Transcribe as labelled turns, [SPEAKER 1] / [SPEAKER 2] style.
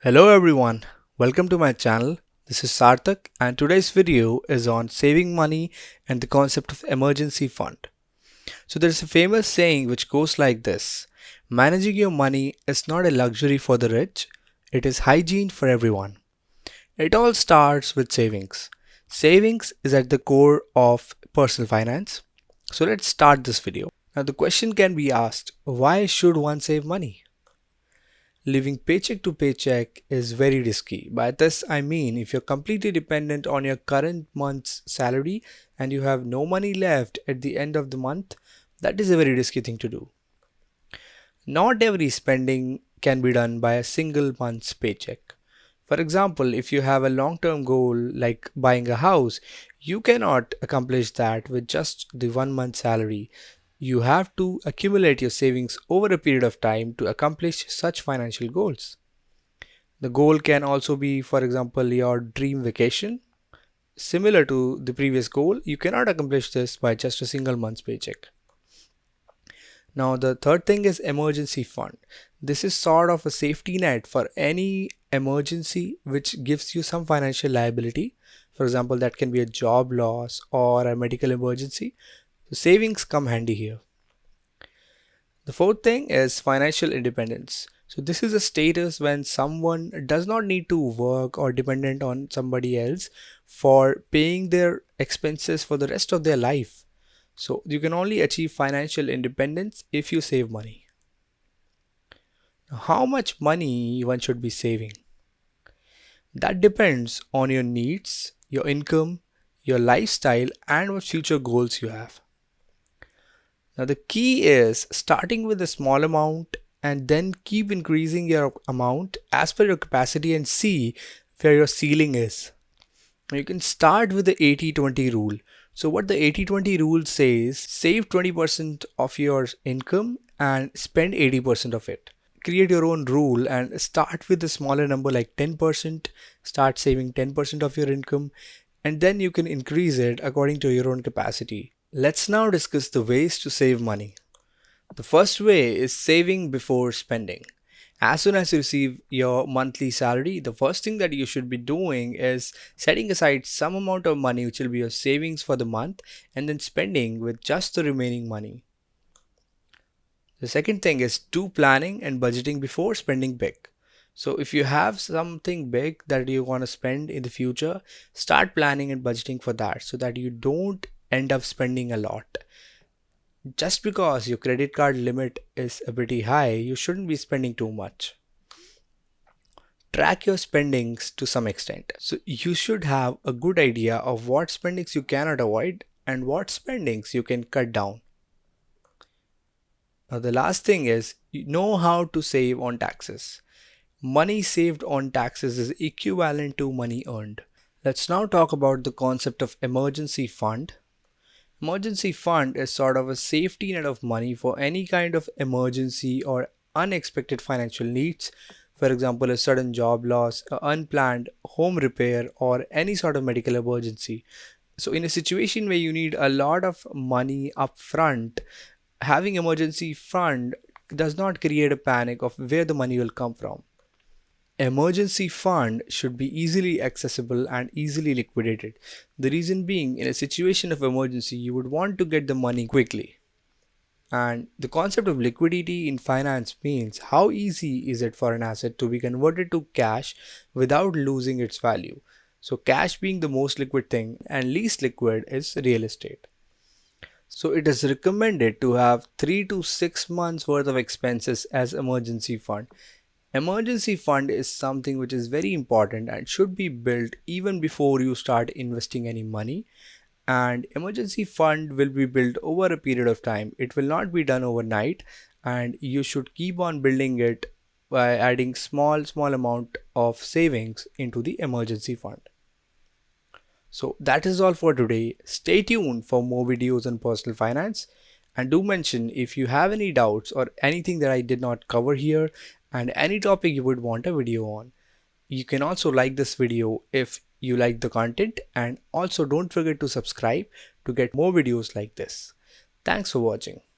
[SPEAKER 1] Hello everyone, welcome to my channel. This is Sarthak and today's video is on saving money and the concept of emergency fund. So there's a famous saying which goes like this: managing your money is not a luxury for the rich, it is hygiene for everyone. It all starts with savings. Savings is at the core of personal finance. So let's start this video. Now the question can be asked, why should one save money? Living paycheck to paycheck is very risky. By this, I mean if you're completely dependent on your current month's salary and you have no money left at the end of the month, that is a very risky thing to do. Not every spending can be done by a single month's paycheck. For example, if you have a long term goal like buying a house, you cannot accomplish that with just the 1 month salary. You have to accumulate your savings over a period of time to accomplish such financial goals. The goal can also be, for example, your dream vacation. Similar to the previous goal, you cannot accomplish this by just a single month's paycheck. Now, the third thing is emergency fund. This is sort of a safety net for any emergency which gives you some financial liability. For example, that can be a job loss or a medical emergency. So savings come handy here. The fourth thing is financial independence. So this is a status when someone does not need to work or dependent on somebody else for paying their expenses for the rest of their life. So you can only achieve financial independence if you save money. Now, how much money one should be saving? That depends on your needs, your income, your lifestyle, and what future goals you have. Now, the key is starting with a small amount and then keep increasing your amount as per your capacity and see where your ceiling is. You can start with the 80-20 rule. So, what the 80-20 rule says, save 20% of your income and spend 80% of it. Create your own rule and start with a smaller number like 10%. Start saving 10% of your income and then you can increase it according to your own capacity. Let's now discuss the ways to save money. The first way is saving before spending. As soon as you receive your monthly salary, the first thing that you should be doing is setting aside some amount of money which will be your savings for the month and then spending with just the remaining money. The second thing is do planning and budgeting before spending big. So if you have something big that you want to spend in the future, start planning and budgeting for that so that you don't end up spending a lot. Just because your credit card limit is pretty high, you shouldn't be spending too much. Track your spendings to some extent. So you should have a good idea of what spendings you cannot avoid and what spendings you can cut down. Now the last thing is you know how to save on taxes. Money saved on taxes is equivalent to money earned. Let's now talk about the concept of emergency fund. Emergency fund is sort of a safety net of money for any kind of emergency or unexpected financial needs. For example, a sudden job loss, an unplanned home repair, or any sort of medical emergency. So, in a situation where you need a lot of money up front, having emergency fund does not create a panic of where the money will come from. Emergency fund should be easily accessible and easily liquidated. The reason being, in a situation of emergency, you would want to get the money quickly. And the concept of liquidity in finance means how easy is it for an asset to be converted to cash without losing its value. So cash being the most liquid thing and least liquid is real estate. So it is recommended to have 3 to 6 months worth of expenses as emergency fund. Emergency fund is something which is very important and should be built even before you start investing any money. And emergency fund will be built over a period of time. It will not be done overnight and you should keep on building it by adding small amount of savings into the emergency fund. So that is all for today. Stay tuned for more videos on personal finance. And do mention if you have any doubts or anything that I did not cover here and any topic you would want a video on. You can also like this video if you like the content and also don't forget to subscribe to get more videos like this. Thanks for watching.